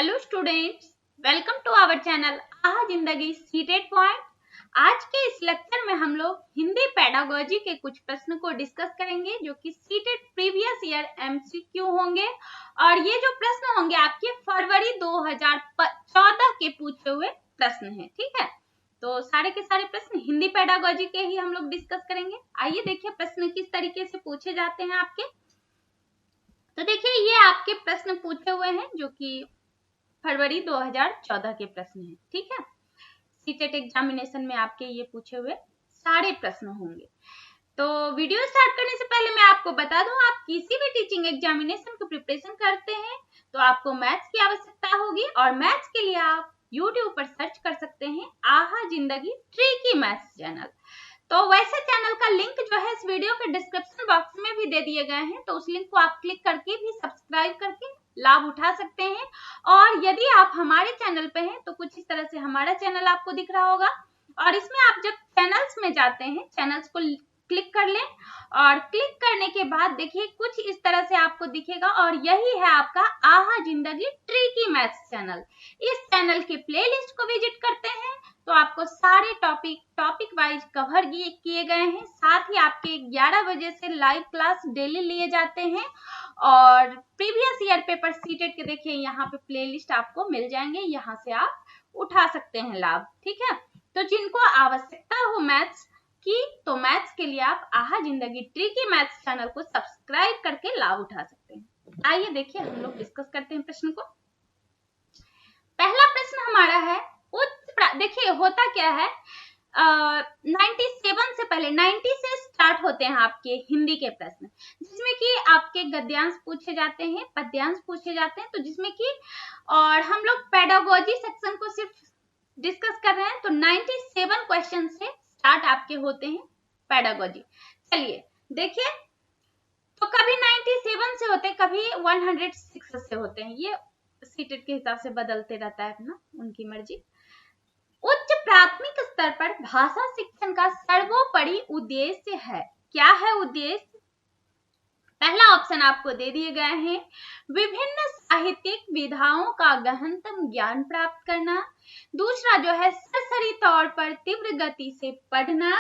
Hello students, welcome to our channel Aha Zindagi seated point. आज के इस लेक्चर में हम लोग हिंदी पेडागोजी के कुछ प्रश्न को डिस्कस करेंगे जो कि सीटेड प्रीवियस ईयर एमसीक्यू होंगे और ये जो प्रश्न होंगे आपके फरवरी 2014 के पूछे हुए प्रश्न हैं। ठीक है, तो सारे के सारे प्रश्न हिंदी पेडागोजी के ही हम लोग डिस्कस करेंगे। आइए देखिए प्रश्न किस तरीके से पूछे जाते हैं आपके। तो देखिए ये आपके प्रश्न पूछे हुए हैं जो कि फरवरी 2014 के प्रश्न हैं। ठीक है, सीटेट एग्जामिनेशन में आपके ये पूछे हुए सारे प्रश्न होंगे। तो वीडियो स्टार्ट करने से पहले मैं आपको बता दूं, आप किसी भी टीचिंग एग्जामिनेशन की प्रिपरेशन करते हैं तो आपको मैथ्स की आवश्यकता होगी और मैथ्स के लिए आप YouTube पर सर्च कर सकते हैं आहा जिंदगी ट्रिकी मैथ्स चैनल। तो वैसे चैनल का लिंक जो है इस वीडियो के डिस्क्रिप्शन बॉक्स में भी दे दिए गए हैं, तो उस लिंक को आप क्लिक करके भी सब्सक्राइब करके लाभ उठा सकते हैं। और यदि आप हमारे चैनल पे हैं तो कुछ इस तरह से हमारा चैनल आपको दिख रहा होगा और इसमें आप जब चैनल्स में जाते हैं चैनल्स को क्लिक कर लें और क्लिक करने के बाद देखिए कुछ इस तरह से आपको दिखेगा और यही है आपका आहा जिंदगी ट्रिकी मैथ्स चैनल। इस चैनल के प्लेलिस्ट को विजिट करते हैं तो आपको सारे टॉपिक वाइज कवर किए गए हैं। साथ ही आपके 11 बजे से लाइव क्लास डेली लिए जाते हैं और प्रीवियस ईयर पेपर सीटेड के देखिए यहाँ पे प्लेलिस्ट आपको मिल जाएंगे, यहाँ से आप उठा सकते हैं लाभ। ठीक है, तो जिनको आवश्यकता हो मैथ्स की तो मैथ्स के लिए आप आहा जिंदगी ट्रिकी मैथ्स चैनल को सब्सक्राइब करके लाभ उठा सकते हैं। आइए देखिए हम लोग डिस्कस करते हैं प्रश्न को। पहला प्रश्न हमारा है देखिए होता क्या है 97 से पहले 90 से स्टार्ट होते हैं आपके हिंदी के प्रश्न, जिसमें कि आपके गद्यांश पूछे जाते हैं, पद्यांश पूछे जाते हैं। तो जिसमें कि और हम लोग पेडागोजी सेक्शन को सिर्फ डिस्कस कर रहे हैं तो 97 क्वेश्चन से स्टार्ट आपके होते हैं पेडागोजी। चलिए देखिए, तो कभी 97 से होते हैं, कभी 106 से होते हैं, ये सीटेट के हिसाब से बदलते रहता है अपना, उनकी मर्जी। उच्च प्राथमिक स्तर पर भाषा शिक्षण का सर्वोपरि उद्देश्य है। क्या है उद्देश्य? पहला ऑप्शन आपको दे दिए गए हैं, विभिन्न साहित्यिक विधाओं का गहनतम ज्ञान प्राप्त करना। दूसरा जो है सरसरी तौर पर तीव्र गति से पढ़ना।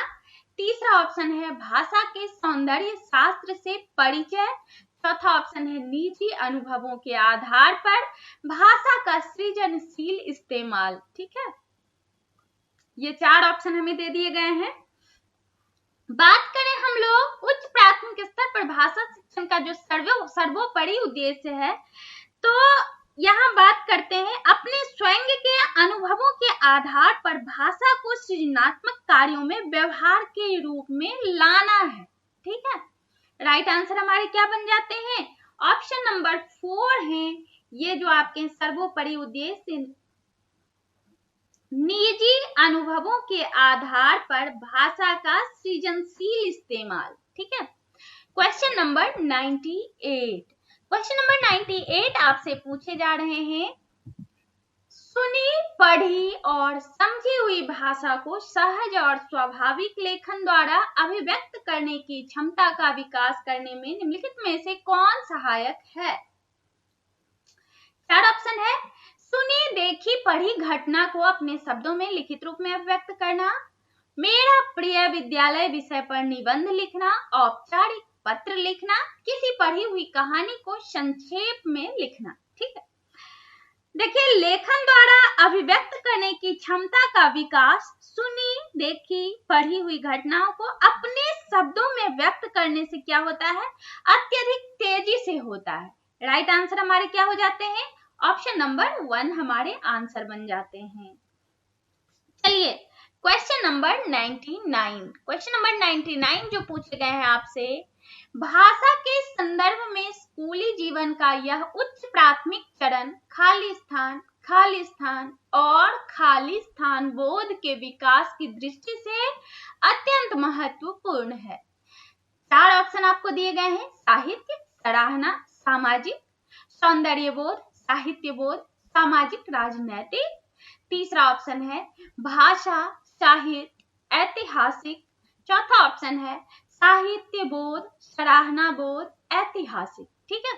तीसरा ऑप्शन है भाषा के सौंदर्य शास्त्र से परिचय। चौथा ऑप्शन है निजी अनुभवों के आधार पर भाषा का सृजनशील इस्तेमाल। ठीक है, ये चार ऑप्शन हमें दे दिए गए हैं। बात करें हम लोग उच्च प्राथमिक स्तर पर भाषा शिक्षण का जो सर्वोपरि उद्देश्य है, तो यहाँ बात करते हैं अपने स्वयं के अनुभवों के आधार पर भाषा को सृजनात्मक कार्यों में व्यवहार के रूप में लाना है। ठीक है, राइट आंसर हमारे क्या बन जाते हैं? ऑप्शन नंबर 4 है ये जो आपके सर्वोपरि उद्देश्य निजी अनुभवों के आधार पर भाषा का सृजनशील इस्तेमाल। ठीक है, क्वेश्चन नंबर 98। क्वेश्चन नंबर 98 आपसे पूछे जा रहे हैं, सुनी पढ़ी और समझी हुई भाषा को सहज और स्वाभाविक लेखन द्वारा अभिव्यक्त करने की क्षमता का विकास करने में निम्नलिखित में से कौन सहायक है? चार ऑप्शन है, सुनी देखी पढ़ी घटना को अपने शब्दों में लिखित रूप में अभिव्यक्त करना, मेरा प्रिय विद्यालय विषय पर निबंध लिखना, औपचारिक पत्र लिखना, किसी पढ़ी हुई कहानी को संक्षेप में लिखना। ठीक है, देखिए लेखन द्वारा अभिव्यक्त करने की क्षमता का विकास सुनी देखी पढ़ी हुई घटनाओं को अपने शब्दों में व्यक्त करने से क्या होता है? अत्यधिक तेजी से होता है। राइट आंसर हमारे क्या हो जाते हैं? ऑप्शन नंबर 1 हमारे आंसर बन जाते हैं। चलिए क्वेश्चन नंबर 99। क्वेश्चन नंबर 99 जो पूछे गए हैं आपसे, भाषा के संदर्भ में स्कूली जीवन का यह उच्च प्राथमिक चरण खाली स्थान और खाली स्थान बोध के विकास की दृष्टि से अत्यंत महत्वपूर्ण है। चार ऑप्शन आपको दिए गए हैं, साहित्य, सराहना, सामाजिक, सौंदर्य बोध, साहित्य बोध, सामाजिक राजनैतिक। तीसरा ऑप्शन है भाषा, साहित्य, ऐतिहासिक। चौथा ऑप्शन है साहित्य बोध, सराहना बोध, ऐतिहासिक। ठीक है,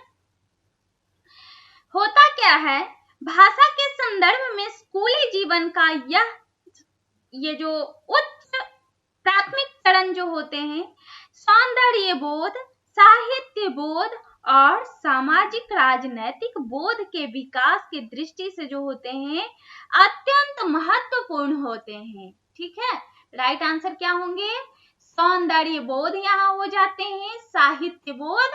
होता क्या है भाषा के संदर्भ में स्कूली जीवन का ये जो उच्च प्राथमिक चरण जो होते हैं, सौंदर्य बोध, साहित्य बोध और सामाजिक राजनैतिक बोध के विकास की दृष्टि से जो होते हैं अत्यंत महत्वपूर्ण होते हैं। ठीक है, राइट आंसर क्या होंगे? सौंदर्य बोध यहाँ हो जाते हैं, साहित्य बोध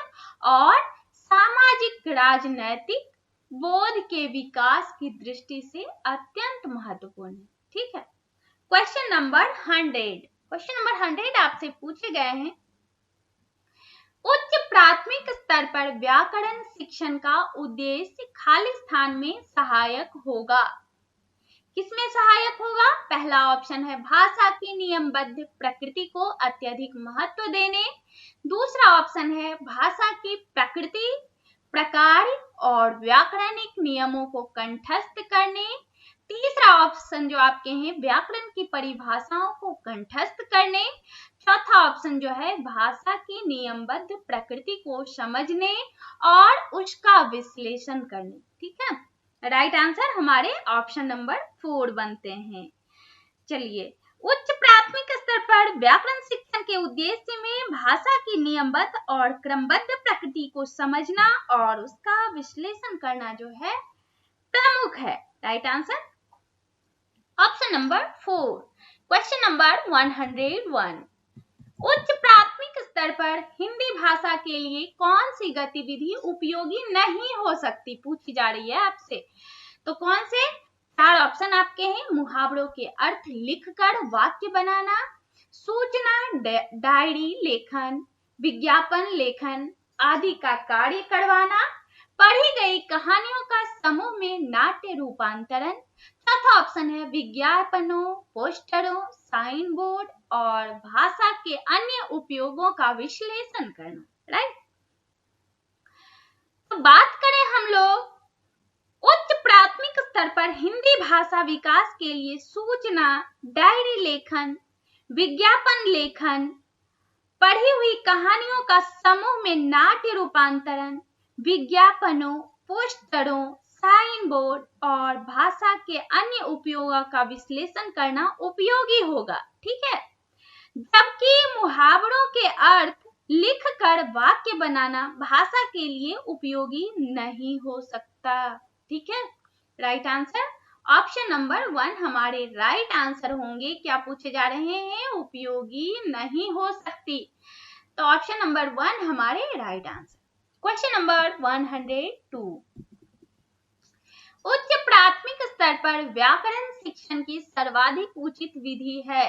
और सामाजिक राजनैतिक बोध के विकास की दृष्टि से अत्यंत महत्वपूर्ण है। ठीक है, क्वेश्चन नंबर 100 आपसे पूछे गए हैं, उच्च प्राथमिक स्तर पर व्याकरण शिक्षण का उद्देश्य खाली स्थान में सहायक होगा। किसमें सहायक होगा? पहला ऑप्शन है भाषा की नियमबद्ध प्रकृति को अत्यधिक महत्व देने, दूसरा ऑप्शन है भाषा की प्रकृति, प्रकार और व्याकरणिक नियमों को कंठस्थ करने, तीसरा ऑप्शन जो आपके हैं व्याकरण की परिभाषाओं को कंठस्थ करने, चौथा ऑप्शन जो है भाषा की नियमबद्ध प्रकृति को समझने और उसका विश्लेषण करने। ठीक है, राइट आंसर हमारे ऑप्शन नंबर 4 बनते हैं। चलिए, उच्च प्राथमिक स्तर पर व्याकरण शिक्षण के उद्देश्य में भाषा की नियमबद्ध और क्रमबद्ध प्रकृति को समझना और उसका विश्लेषण करना जो है प्रमुख है। Right answer option number 4। Question number 101, उच्च प्राथमिक स्तर पर हिंदी भाषा के लिए कौन सी गतिविधि उपयोगी नहीं हो सकती, पूछी जा रही है आपसे। तो कौन से? 4 ऑप्शन आपके हैं, मुहावरों के अर्थ लिखकर वाक्य बनाना, सूचना डायरी लेखन, विज्ञापन लेखन आदि का कार्य करवाना, पढ़ी गई कहानियों का समूह में नाट्य रूपांतरण, चौथा ऑप्शन है विज्ञापनों, पोस्टरों, साइन बोर्ड और भाषा के अन्य उपयोगों का विश्लेषण करना। राइट, तो बात करें हम लोग उच्च प्राथमिक स्तर पर हिंदी भाषा विकास के लिए सूचना डायरी लेखन, विज्ञापन लेखन, पढ़ी हुई कहानियों का समूह में नाट्य रूपांतरण, विज्ञापनों, पोस्टरों, साइन बोर्ड और भाषा के अन्य उपयोगों का विश्लेषण करना उपयोगी होगा। ठीक है, जबकि मुहावरों के अर्थ लिखकर वाक्य बनाना भाषा के लिए उपयोगी नहीं हो सकता। ठीक है, राइट आंसर ऑप्शन नंबर 1 हमारे राइट आंसर होंगे। क्या पूछे जा रहे हैं? उपयोगी नहीं हो सकती, तो ऑप्शन नंबर 1 हमारे राइट आंसर। क्वेश्चन नंबर 102, उच्च प्राथमिक स्तर पर व्याकरण शिक्षण की सर्वाधिक उचित विधि है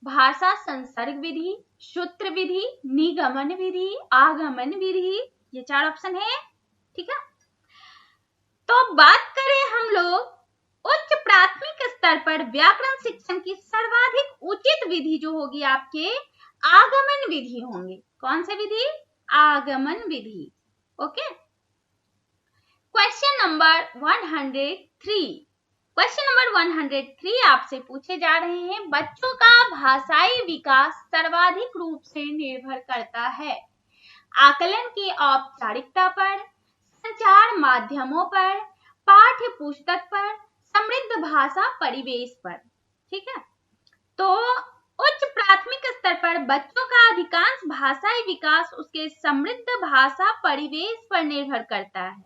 भाषा संसर्ग विधि, सूत्र विधि, निगमन विधि, आगमन विधि। ये 4 ऑप्शन है। ठीक है, तो बात करें हम लोग उच्च प्राथमिक स्तर पर व्याकरण शिक्षण की सर्वाधिक उचित विधि जो होगी आपके आगमन विधि होंगे। कौन सी विधि? आगमन विधि। Okay, question number 103, question number 103 आपसे पूछे जा रहे हैं, बच्चों का भाषाई विकास सर्वाधिक रूप से निर्भर करता है आकलन की औपचारिकता पर, संचार माध्यमों पर, पाठ्य पुस्तक पर, समृद्ध भाषा परिवेश पर। ठीक है, तो उच्च प्राथमिक स्तर पर बच्चों का अधिकांश भाषाई विकास उसके समृद्ध भाषा परिवेश पर निर्भर करता है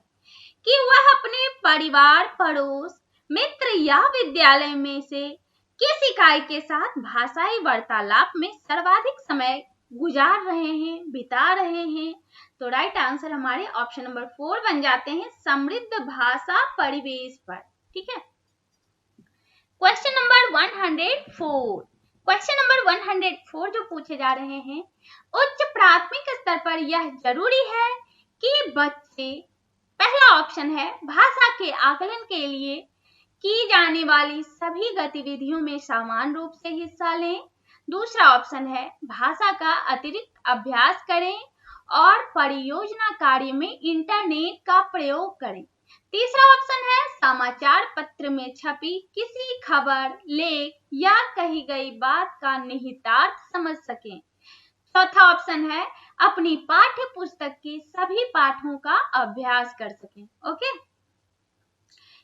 कि वह अपने परिवार, पड़ोस, मित्र या विद्यालय में से किस इकाई के साथ भाषाई वार्तालाप में सर्वाधिक समय गुजार रहे हैं, बिता रहे हैं। तो राइट आंसर हमारे ऑप्शन नंबर 4 बन जाते हैं, समृद्ध भाषा परिवेश पर। ठीक है, क्वेश्चन नंबर 104, क्वेश्चन नंबर 104 जो पूछे जा रहे हैं, उच्च प्राथमिक स्तर पर यह जरूरी है कि बच्चे, पहला ऑप्शन है भाषा के आकलन के लिए की जाने वाली सभी गतिविधियों में समान रूप से हिस्सा लें, दूसरा ऑप्शन है भाषा का अतिरिक्त अभ्यास करें और परियोजना कार्य में इंटरनेट का प्रयोग करें, तीसरा ऑप्शन है समाचार पत्र में छपी किसी खबर, लेख या कही गई बात का निहितार्थ समझ सकें, चौथा ऑप्शन है अपनी पाठ्य पुस्तक के सभी पाठों का अभ्यास कर सकें। ओके,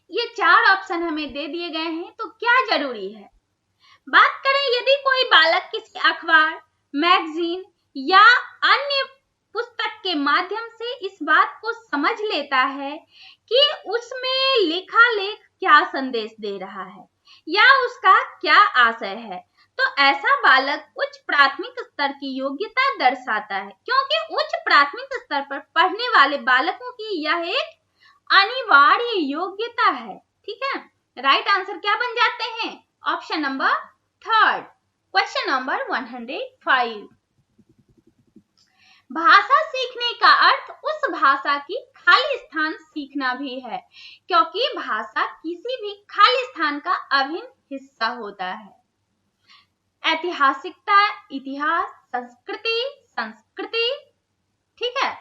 ये 4 ऑप्शन हमें दे दिए गए हैं, तो क्या जरूरी है? बात करें यदि कोई बालक किसी अखबार, मैगजीन या अन्य पुस्तक के माध्यम से इस बात को समझ लेता है कि उसमें लिखा लेख क्या संदेश दे रहा है या उसका क्या आशय है, तो ऐसा बालक उच्च प्राथमिक स्तर की योग्यता दर्शाता है, क्योंकि उच्च प्राथमिक स्तर पर पढ़ने वाले बालकों की यह एक अनिवार्य योग्यता है। ठीक है, राइट आंसर क्या बन जाते हैं? Option number third. Question number 105। भाषा सीखने का अर्थ उस भाषा की खाली स्थान सीखना भी है, क्योंकि भाषा किसी भी खाली स्थान का अभिन्न हिस्सा होता है। ऐतिहासिकता, इतिहास, संस्कृति, संस्कृति, ठीक है,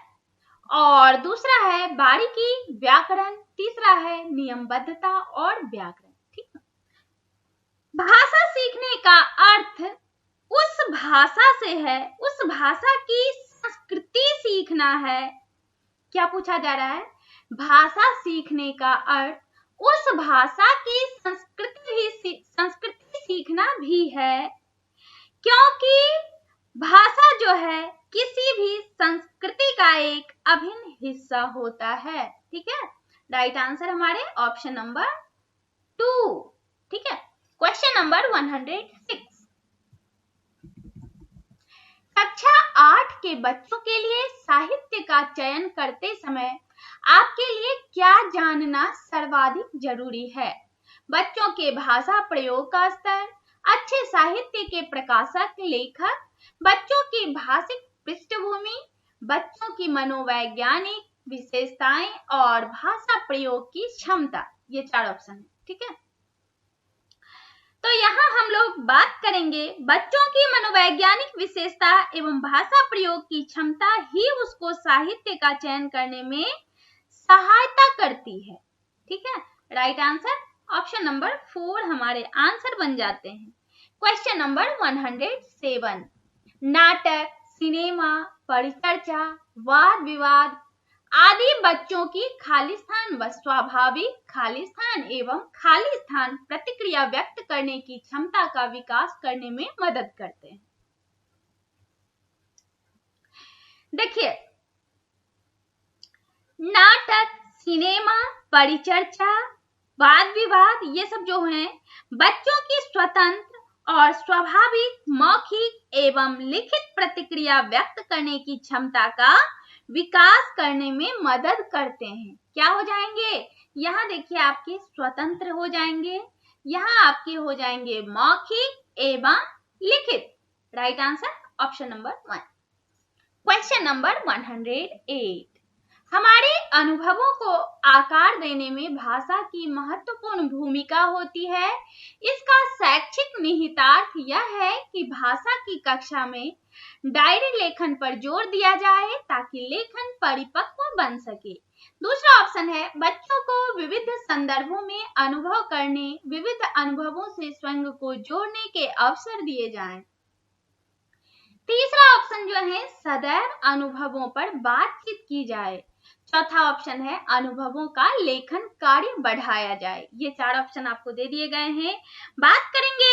और दूसरा है बारीकी, व्याकरण, तीसरा है नियमबद्धता और व्याकरण। ठीक है, भाषा सीखने का अर्थ उस भाषा से है, उस भाषा की संस्कृति सीखना है। क्या पूछा जा रहा है? भाषा सीखने का अर्थ उस भाषा की संस्कृति सीखना भी है, क्योंकि भाषा जो है किसी भी संस्कृति का एक अभिन्न हिस्सा होता है। ठीक है, राइट आंसर हमारे ऑप्शन नंबर 2। ठीक है, क्वेश्चन नंबर 106। कक्षा 8 के बच्चों के लिए साहित्य का चयन करते समय आपके लिए क्या जानना सर्वाधिक जरूरी है? बच्चों के भाषा प्रयोग का स्तर, अच्छे साहित्य के प्रकाशक लेखक, बच्चों की भाषिक पृष्ठभूमि, बच्चों की मनोवैज्ञानिक विशेषताएं और भाषा प्रयोग की क्षमता। ये 4 ऑप्शन है। ठीक है, तो यहाँ हम लोग बात करेंगे बच्चों की मनोवैज्ञानिक विशेषता एवं भाषा प्रयोग की क्षमता ही उसको साहित्य का चयन करने में सहायता करती है। ठीक है, राइट आंसर ऑप्शन नंबर 4 हमारे आंसर बन जाते हैं। Question number 107। नाटक, सिनेमा, परिचर्चा, वाद विवाद आदि बच्चों की खाली स्थान व स्वाभाविक खाली स्थान एवं खाली स्थान प्रतिक्रिया व्यक्त करने की क्षमता का विकास करने में मदद करते हैं। देखिए, नाटक, सिनेमा, परिचर्चा, वाद विवाद, ये सब जो हैं बच्चों की स्वतंत्र और स्वाभाविक मौखिक एवं लिखित प्रतिक्रिया व्यक्त करने की क्षमता का विकास करने में मदद करते हैं। क्या हो जाएंगे? यहाँ देखिए आपके स्वतंत्र हो जाएंगे, यहाँ आपके हो जाएंगे मौखिक एवं लिखित। Right answer option number 1। Question number 108। हमारे अनुभवों को आकार देने में भाषा की महत्वपूर्ण भूमिका होती है। इसका शैक्षिक निहितार्थ यह है कि भाषा की कक्षा में डायरी लेखन पर जोर दिया जाए ताकि लेखन परिपक्व बन सके। दूसरा ऑप्शन है बच्चों को विविध संदर्भों में अनुभव करने, विविध अनुभवों से स्वयं को जोड़ने के अवसर दिए जाएं। तीसरा ऑप्शन जो है सदैव अनुभवों पर बातचीत की जाए। चौथा ऑप्शन है अनुभवों का लेखन कार्य बढ़ाया जाए। ये 4 ऑप्शन आपको दे दिए गए हैं। बात करेंगे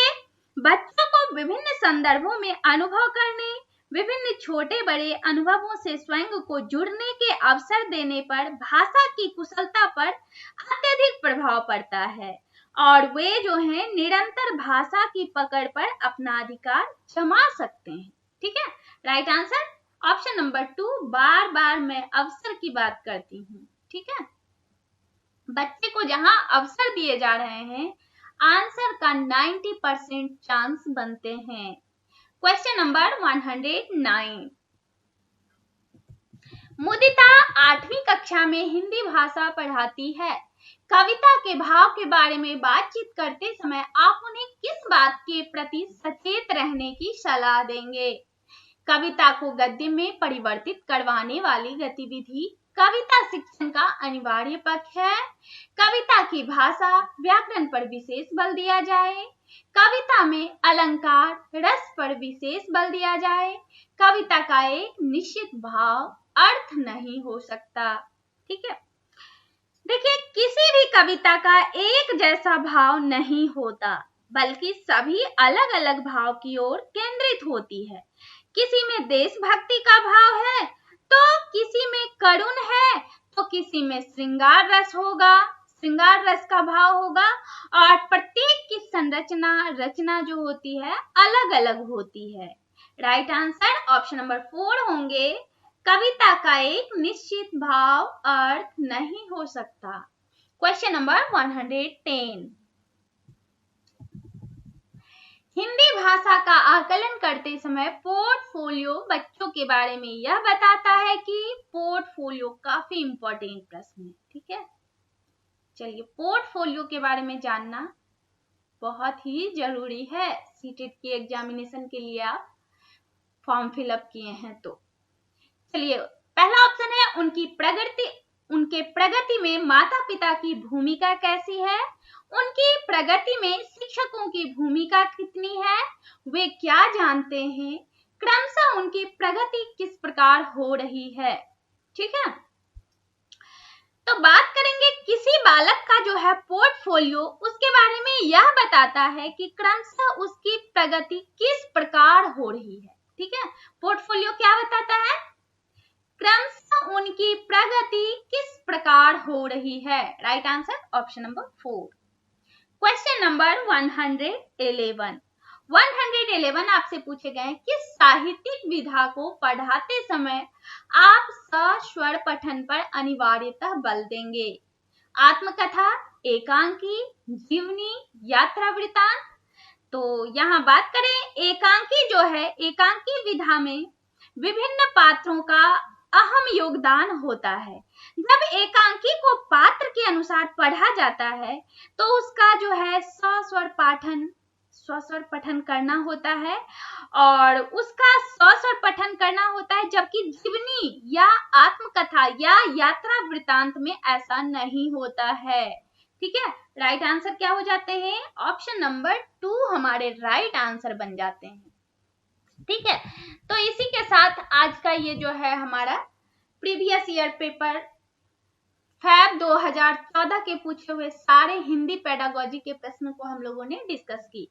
बच्चों को विभिन्न संदर्भों में अनुभव करने, विभिन्न छोटे बड़े अनुभवों से स्वयं को जुड़ने के अवसर देने पर भाषा की कुशलता पर अत्यधिक प्रभाव पड़ता है और वे जो है निरंतर भाषा की पकड़ पर अपना अधिकार जमा सकते हैं। ठीक है, राइट आंसर ऑप्शन नंबर 2। बार बार मैं अवसर की बात करती हूँ। ठीक है, बच्चे को जहां अवसर दिए जा रहे हैं आंसर का 90% चांस बनते हैं। Question number 109। मुदिता 8वीं कक्षा में हिंदी भाषा पढ़ाती है। कविता के भाव के बारे में बातचीत करते समय आप उन्हें किस बात के प्रति सचेत रहने की सलाह देंगे? कविता को गद्य में परिवर्तित करवाने वाली गतिविधि कविता शिक्षण का अनिवार्य पक्ष है। कविता की भाषा, व्याकरण पर विशेष बल दिया जाए। कविता में अलंकार, रस पर विशेष बल दिया जाए। कविता का एक निश्चित भाव अर्थ नहीं हो सकता। ठीक है, देखिए, किसी भी कविता का एक जैसा भाव नहीं होता, बल्कि सभी अलग अलग भाव की ओर केंद्रित होती है। किसी में देशभक्ति का भाव है, तो किसी में करुण है, तो किसी में श्रृंगार रस होगा, श्रृंगार रस का भाव होगा। और प्रत्येक की संरचना रचना जो होती है अलग अलग होती है। राइट आंसर ऑप्शन नंबर 4 होंगे। कविता का एक निश्चित भाव अर्थ नहीं हो सकता। Question number 110। हिंदी भाषा का आकलन करते समय पोर्टफोलियो बच्चों के बारे में यह बताता है कि पोर्टफोलियो काफी इंपॉर्टेंट प्रश्न है। ठीक है, चलिए, पोर्टफोलियो के बारे में जानना बहुत ही जरूरी है। सीटेट की एग्जामिनेशन के लिए आप फॉर्म फिलअप किए हैं तो चलिए, पहला ऑप्शन है उनके प्रगति में माता पिता की भूमिका कैसी है। उनकी प्रगति में शिक्षकों की भूमिका कितनी है, वे क्या जानते हैं, क्रमशः उनकी प्रगति किस प्रकार हो रही है। ठीक है, तो बात करेंगे किसी बालक का जो है पोर्टफोलियो, उसके बारे में यह बताता है कि क्रमशः उसकी प्रगति किस प्रकार हो रही है। ठीक है, पोर्टफोलियो क्या बताता है, क्रमशः उनकी प्रगति किस प्रकार हो रही है। Right answer option number 4। Question number 111 आपसे पूछे गए कि साहित्यिक विधा को पढ़ाते समय आप सस्वर पठन पर अनिवार्यतः बल देंगे। आत्मकथा, एकांकी, जीवनी, यात्रा वृतांत। तो यहाँ बात करें एकांकी जो है, एकांकी विधा में विभिन्न पात्रों का अहम योगदान होता है। जब एकांकी को पात्र के अनुसार पढ़ा जाता है तो उसका जो है स्वस्वर पठन करना होता है और उसका स्वस्वर पठन करना होता है, जबकि जीवनी या आत्मकथा या यात्रा वृतांत में ऐसा नहीं होता है। ठीक है, राइट आंसर क्या हो जाते हैं, ऑप्शन नंबर 2 हमारे राइट आंसर बन जाते हैं। ठीक है, तो इसी के साथ आज का ये जो है हमारा प्रीवियस ईयर पेपर फैब 2014 के पूछे हुए सारे हिंदी पेडागोजी के प्रश्नों को हम लोगों ने डिस्कस की।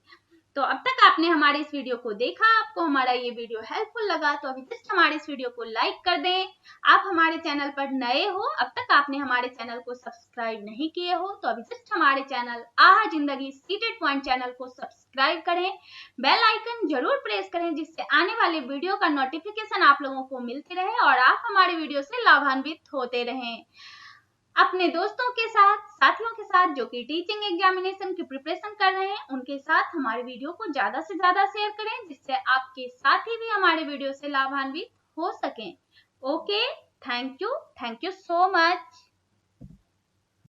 तो अब तक आपने हमारे इस वीडियो को देखा, आपको हमारा ये वीडियो हेल्पफुल लगा तो अभी जस्ट हमारे इस वीडियो को लाइक कर दें। आप हमारे चैनल पर नए हो, अब तक आपने हमारे चैनल को सब्सक्राइब नहीं किए हो तो अभी जस्ट हमारे चैनल आहा जिंदगी सीटेट पॉइंट चैनल को सब्सक्राइब करें, बेल आइकन जरूर प्रेस करें जिससे आने वाले वीडियो का नोटिफिकेशन आप लोगों को मिलते रहे और आप हमारे वीडियो से लाभान्वित होते रहें। अपने दोस्तों के साथ, साथियों के साथ जो कि टीचिंग एग्जामिनेशन की प्रिपरेशन कर रहे हैं उनके साथ हमारे वीडियो को ज्यादा से ज्यादा शेयर करें जिससे आपके साथी भी हमारे वीडियो से लाभान्वित हो सकें। Okay, thank you so much.